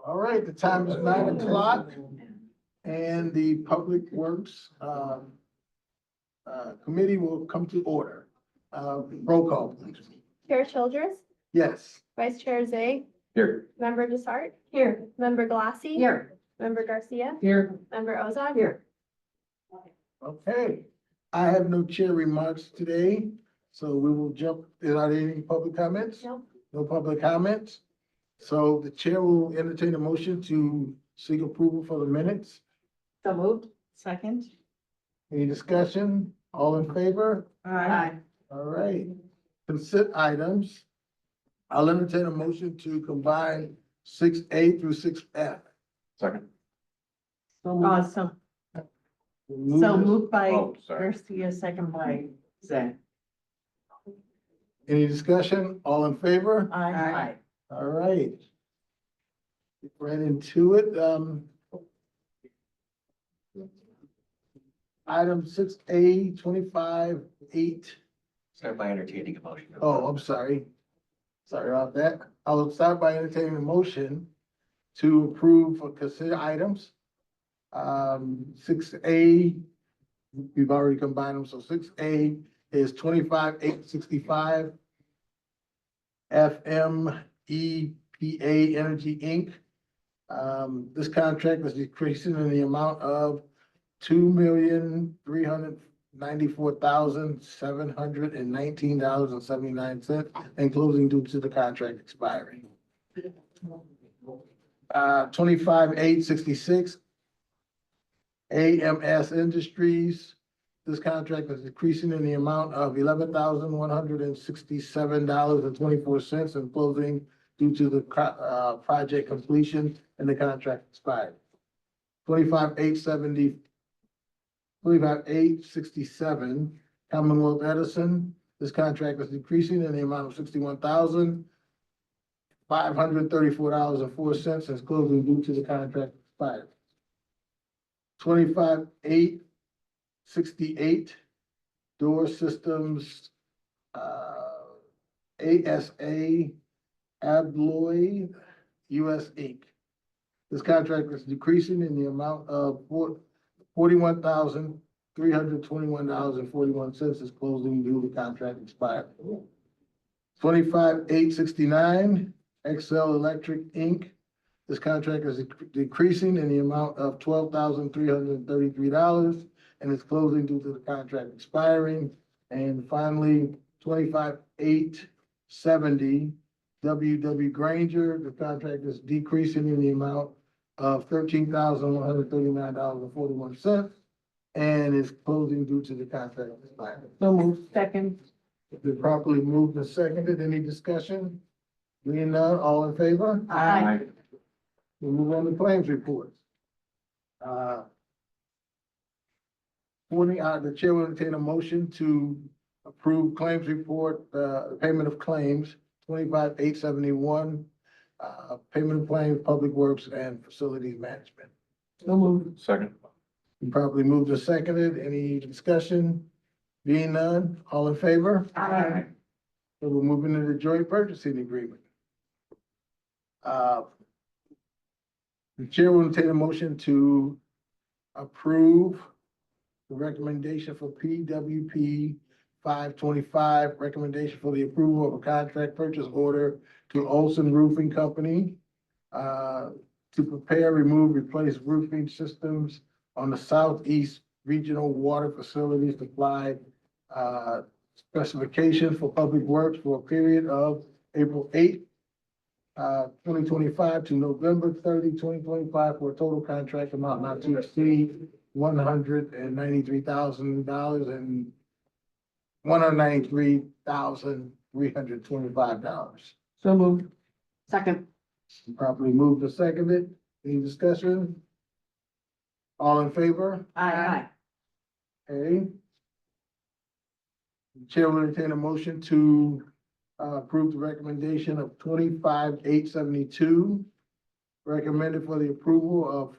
All right, the time is 9 o'clock and the Public Works Committee will come to order. Roll call, please. Chair Childress, Yes. Vice Chair Zay, Here. Member Desart. Here. Member Glassy. Here. Member Garcia. Here. Member Ozog. Here. Okay, I have no chair remarks today, so we will jump. Is there any public comments? No. No public comments. So the chair will entertain a motion to seek approval for the minutes. So moved. Second. Any discussion? All in favor? Aye. All right. Consent items. I'll entertain a motion to combine 6A through 6F. Second. So moved by Garcia, second by Zach. Any discussion? All in favor? Aye. All right. Get right into it. Item 6A 25-8. Start by entertaining a motion. Oh, I'm sorry. Sorry about that. I will start by entertaining a motion to approve for consent items. 6A, we've already combined them, so 6A is 25-865. FMEPA Energy Inc. This contract is decreasing in the amount of $2,394,719.79 and closing due to the contract expiring. 25-866 AMS Industries. This contract is decreasing in the amount of $11,167.24 and closing due to the project completion and the contract expired. 25-867 Commonwealth Edison. This contract is decreasing in the amount of $61,534.04 and is closing due to the contract expired. 25-868 Door Systems, ASA Abloy US Inc. This contract is decreasing in the amount of $41,321.41 is closing due to contract expired. 25-869 Excel Electric Inc. This contract is decreasing in the amount of $12,333 and is closing due to the contract expiring. And finally, 25-870 WW Granger. The contract is decreasing in the amount of $13,139.41 and is closing due to the contract expiring. So moved. Second. If they're properly moved and seconded, any discussion? Being none, all in favor? Aye. We move on to claims reports. The chair will entertain a motion to approve claims report, payment of claims, 25-871, payment of claims, public works and facilities management. So moved. Second. You probably moved and seconded. Any discussion? Being none, all in favor? Aye. So we're moving to the joint purchasing agreement. The chair will entertain a motion to approve the recommendation for PWP 525, recommendation for the approval of a contract purchase order to Olson Roofing Company to prepare, remove, replace roofing systems on the southeast regional water facilities to apply specifications for public works for a period of April 8th, 2025 to November 30, 2025 for a total contract amount not to exceed $193,000 and $193,325. So moved. Second. Properly moved and seconded. Any discussion? All in favor? Aye. Okay. The chair will entertain a motion to approve the recommendation of 25-872. Recommended for the approval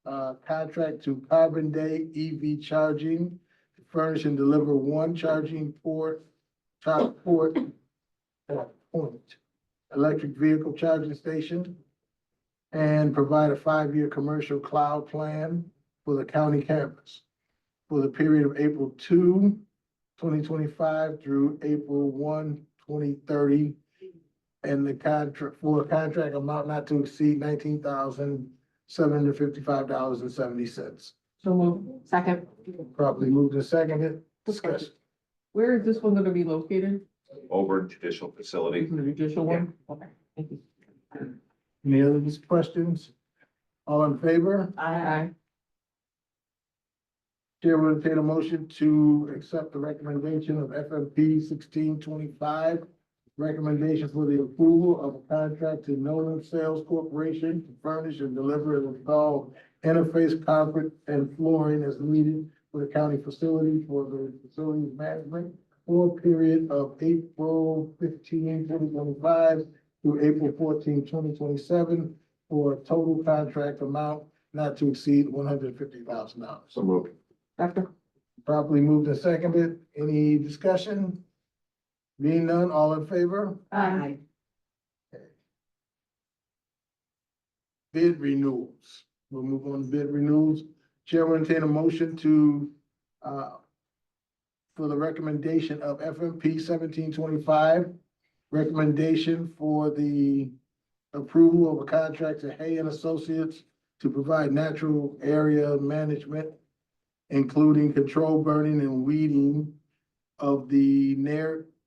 of contract to Carbon Day EV Charging to furnish and deliver one charging point, electric vehicle charging station. and provide a 5-year commercial cloud plan for the county campus for the period of April 2, 2025 through April 1, 2030. And the contract for a contract amount not to exceed $19,755.70. So moved. Second. Properly moved and seconded. Discussion. Where is this one gonna be located? Over judicial facility. The judicial one? Okay, thank you. Any other questions? All in favor? Aye. Chair will entertain a motion to accept the recommendation of FMP 1625. Recommendation for the approval of a contract to Nolan Sales Corporation to furnish and deliver and install interface carpet and flooring as needed for the county facility for the facilities management for a period of April 15, 2025 through April 14, 2027, for a total contract amount not to exceed $150,000. So moved. Second. Properly moved and seconded. Any discussion? Being none, all in favor? Aye. Bid renewals. We'll move on to bid renewals. Chair will entertain a motion to, for the recommendation of FMP 1725, recommendation for the approval of a contract to Hay and Associates to provide natural area management, including control burning and weeding of the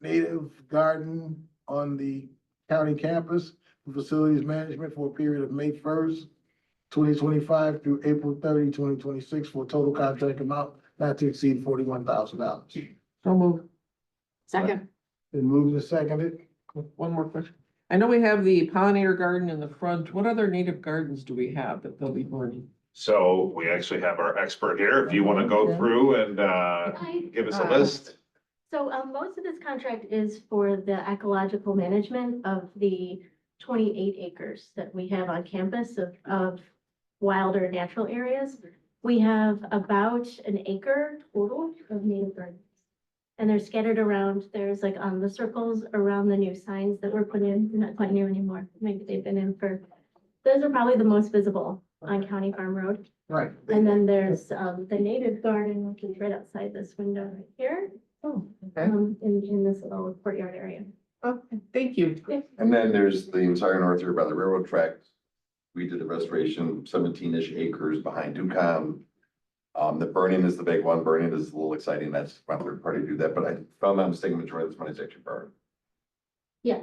native garden on the county campus for facilities management for a period of May 1st, 2025 through April 30, 2026, for a total contract amount not to exceed $41,000. So moved. Second. Been moved and seconded. One more question. I know we have the pollinator garden in the front. What other native gardens do we have that they'll be burning? So we actually have our expert here. If you want to go through and Hi. give us a list. So, most of this contract is for the ecological management of the 28 acres that we have on campus of wilder natural areas. We have about an acre total of native gardens. And they're scattered around, there's like the circles around the new signs that were put in, they're not quite new anymore. Maybe they've been in those are probably the most visible on County Farm Road. Right. And then there's the native garden, which is right outside this window right here, Oh, okay. in this little courtyard area. Okay, thank you. And then there's the entire north here by the railroad tracks. We did the restoration, 17-ish acres behind Ducom. The burning is the big one. Burning is a little exciting. That's my third party to do that, but I found that mistake, majority of this money is actually burned. Yeah.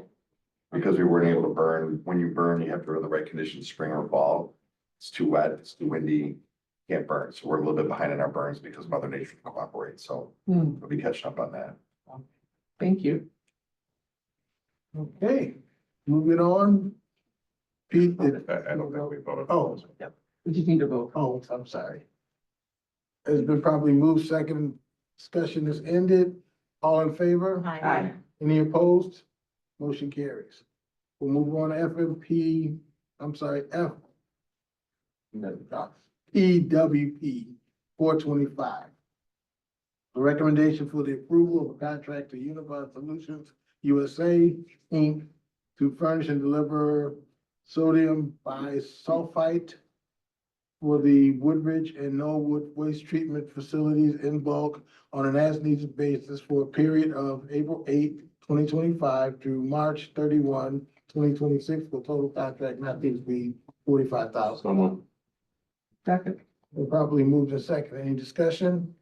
Because we weren't able to burn. When you burn, you have to go to the right conditions, spring or fall. It's too wet, it's too windy, can't burn. So we're a little bit behind in our burns because Mother Nature cooperates. So we'll be catching up on that. Thank you. Okay, moving on. Pete, did, I don't think we voted. Oh. We just need to vote. oh, I'm sorry. It's been probably moved, second, discussion is ended. All in favor? Aye. Any opposed? Motion carries. We'll move on to FMP, I'm sorry, PWP 425. A recommendation for the approval of a contract to Unified Solutions USA, Inc. to furnish and deliver sodium bisulfite for the Woodridge and Norwood waste treatment facilities in bulk on an as-needed basis for a period of April 8, 2025 through March 31, 2026, for total contract not to exceed $45,000. So moved. Second. We're properly moved in second. Any discussion?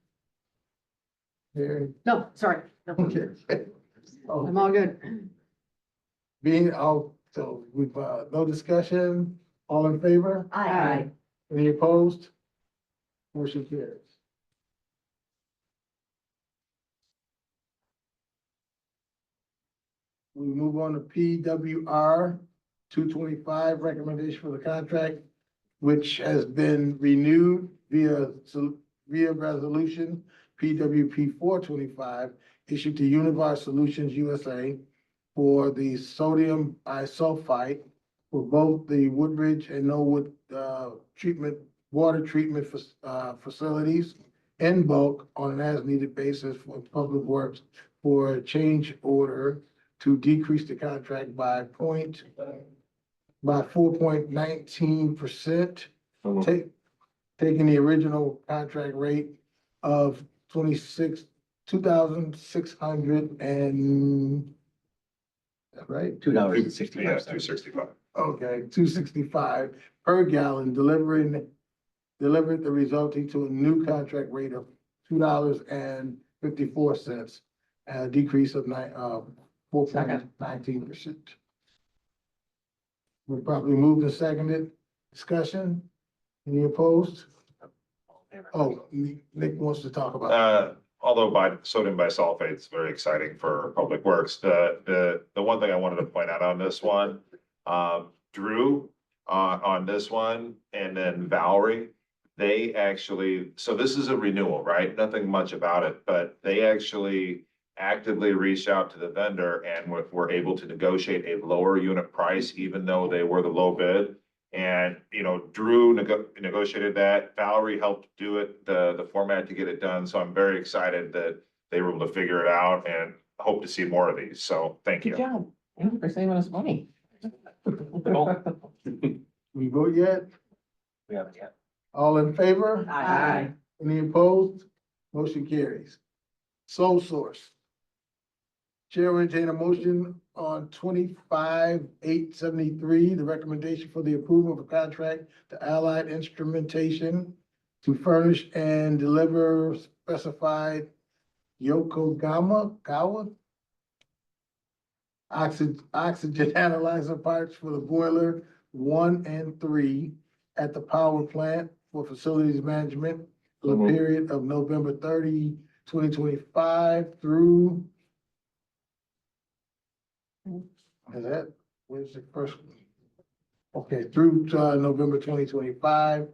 Here. No, sorry. No. Okay. Oh, I'm all good. so we've, no discussion, all in favor? Aye. Any opposed? Motion carries. We move on to PWR 225, recommendation for the contract, which has been renewed via resolution PWP 425, issued to Univar Solutions USA for the sodium bisulfite for both the Woodridge and Norwood water treatment facilities in bulk on an as-needed basis for Public Works for a change order to decrease the contract by by 4.19%. So moved. Taking the original contract rate of 2,600 and, right? $2.65. 265. Okay, 265 per gallon, delivered the resulting to a new contract rate of $2.54, a decrease of 4.19%. We probably moved and seconded. Discussion? Any opposed? Oh, Nick wants to talk about. Although sodium bisulfate is very exciting for Public Works, the one thing I wanted to point out on this one, Drew, on this one, and then Valerie, they actually, so this is a renewal, right? Nothing much about it, but they actually actively reached out to the vendor and were able to negotiate a lower unit price, even though they were the low bid. And, Drew negotiated that. Valerie helped do it, the format to get it done. So I'm very excited that they were able to figure it out and hope to see more of these. So thank Good you. job. Thank you for saving us money. We vote yet? We haven't yet. All in favor? Aye. Any opposed? Motion carries. Sole source. Chair will entertain a motion on 25,873, the recommendation for the approval of a contract to Allied Instrumentation to furnish and deliver specified Gawa oxygen analyzer parts for the boiler 1 and 3 at the power plant for facilities management for the period of November 30, 2025 through. Is that, where's the first one? Okay, through November 2025.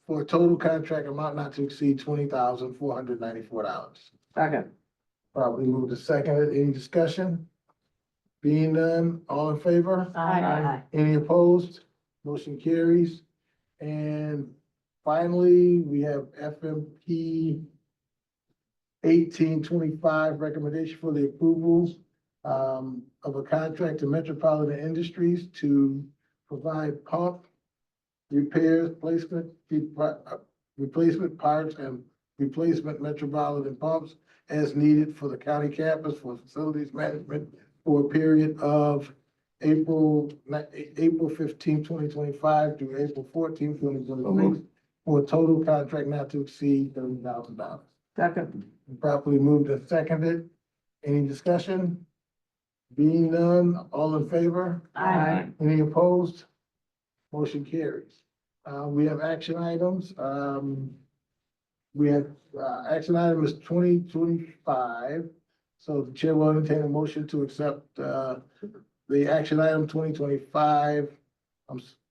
For a total contract amount not to exceed $20,494. Second. Probably move to second. Any discussion? Being none, all in favor? Aye. Any opposed? Motion carries. And finally, we have FMP 1825, recommendation for the approval of a contract to Metropolitan Industries to provide pump repairs, replacement parts and replacement Metropolitan pumps as needed for the county campus for facilities management for a period of April 15, 2025 through April 14, 2026, for a total contract not to exceed $30,000. Second. Properly moved and seconded. Any discussion? Being none, all in favor? Aye. Any opposed? Motion carries. We have action items. We have, action item is 2025. So the chair will entertain a motion to accept, the action item 2025.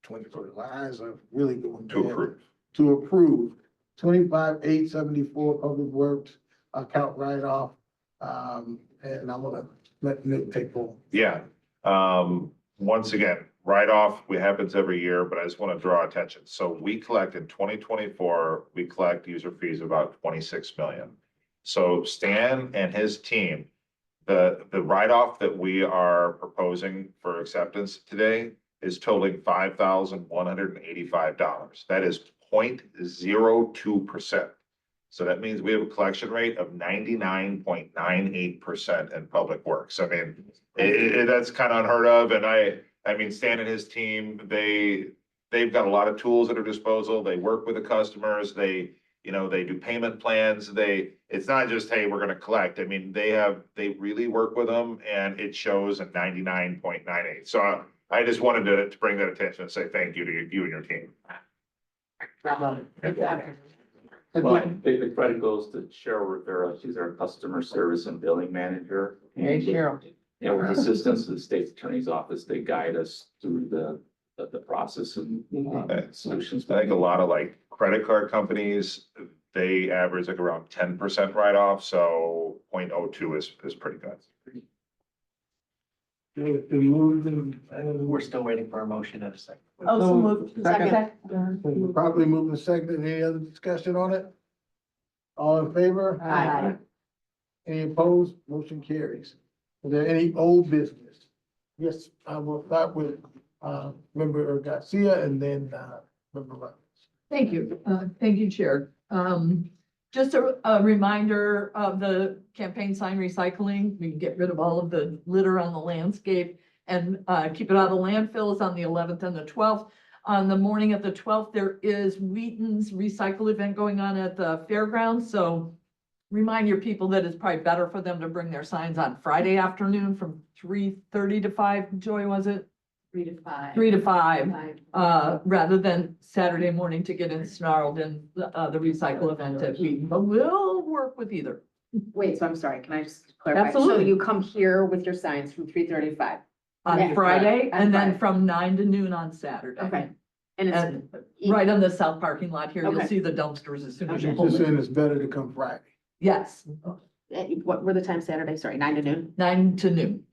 2025 are really going To bad. approve. To approve 25,874 Public Works account write-off. And I'm gonna let Nick take over. Yeah. Once again, write-off, it happens every year, but I just want to draw attention. So we collect in 2024, we collect user fees of about 26 million. So Stan and his team, the write-off that we are proposing for acceptance today is totaling $5,185. That is 0.02%. So that means we have a collection rate of 99.98% in Public Works. I mean, that's kind of unheard of. And I mean, Stan and his team, they've got a lot of tools at their disposal. They work with the customers. They do payment plans. It's not just, hey, we're going to collect. I mean, they really work with them, and it shows at 99.98. So I just wanted to bring that attention and say thank you to you and your team. Well, the credit goes to Cheryl Rivera. She's our customer service and billing manager. Hey, Cheryl. Yeah, with assistance of the state's attorney's office, they guide us through the process and solutions. I think a lot of like credit card companies, they average like around 10% write-off. So 0.02 is pretty good. We're still waiting for a motion in a second. Oh, so moved. Second. Properly moved and seconded. Any other discussion on it? All in favor? Aye. Any opposed? Motion carries. Is there any old business? Yes, I will start with, Member Garcia and then, Member Rogers. Thank you. Thank you, Chair. Just a reminder of the campaign sign recycling. We can get rid of all of the litter on the landscape and keep it out of the landfills on the 11th and the 12th. On the morning of the 12th, there is Wheaton's recycle event going on at the fairgrounds. So remind your people that it's probably better for them to bring their signs on Friday afternoon from 3:30 to 5. Joy, was it? 3 to 5. 3 to 5. Rather than Saturday morning to get ensnarled in the recycle event at Wheaton, but we'll work with either. Wait, so I'm sorry, can I just clarify? So Absolutely. you come here with your signs from 3:30 to 5? On Yeah. Friday On and then Friday. from 9 to noon on Saturday. Okay. And And it's. right on the south parking lot here, you'll Okay. see the dumpsters as soon as you Okay. pull Just in. saying it's better to come Friday. Yes, What were the times Saturday? Sorry, 9 to noon? 9 to noon.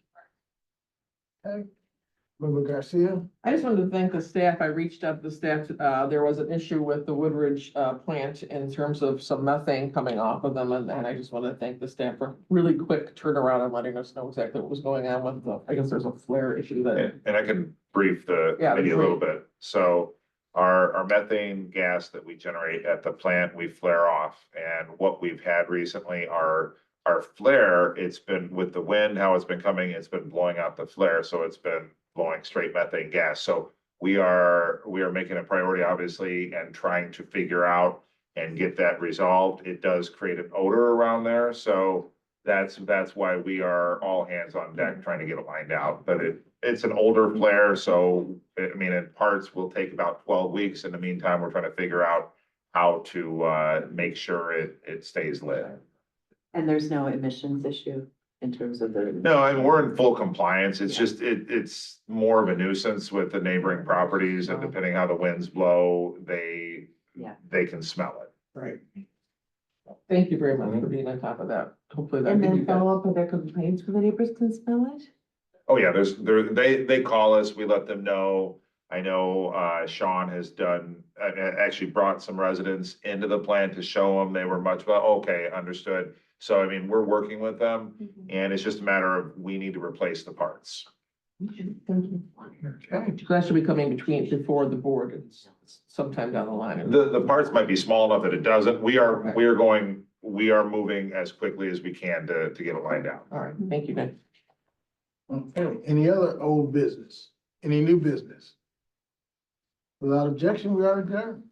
Member Garcia? I just wanted to thank the staff. I reached out to the staff. There was an issue with the Woodridge plant in terms of some methane coming off of them. And I just want to thank the staff for really quick turnaround and letting us know exactly what was going on with the, I guess there's a flare issue that. And I can brief the Yeah, committee a little great. bit. So our methane gas that we generate at the plant, we flare off. And what we've had recently are our flare, it's been with the wind, how it's been coming, it's been blowing out the flare. So it's been blowing straight methane gas. So we are making a priority, obviously, and trying to figure out and get that resolved. It does create an odor around there. So that's why we are all hands on deck trying to get it lined out. But it's an older flare, so I mean, in parts will take about 12 weeks. In the meantime, we're trying to figure out how to make sure it stays lit. And there's no emissions issue in terms of the. No, I mean, we're in full compliance. It's just, it's more of a nuisance with the neighboring properties, and depending how the winds blow, Yeah. they can smell it. Right. Thank you very much for being on top of that. Hopefully that. And can then do that. follow up with their complaints when the neighbors can smell it? Oh, yeah, they call us, we let them know. I know, Sean has done, actually brought some residents into the plant to show them. They were much, well, okay, understood. So I mean, we're working with them, and it's just a matter of, we need to replace the parts. Thank you. Okay. That should be coming before the board sometime down the line. The parts might be small enough that it doesn't. We are moving as quickly as we can to get it lined out. All right, thank you, Nick. Okay, any other old business? Any new business? Without objection, we are adjourned.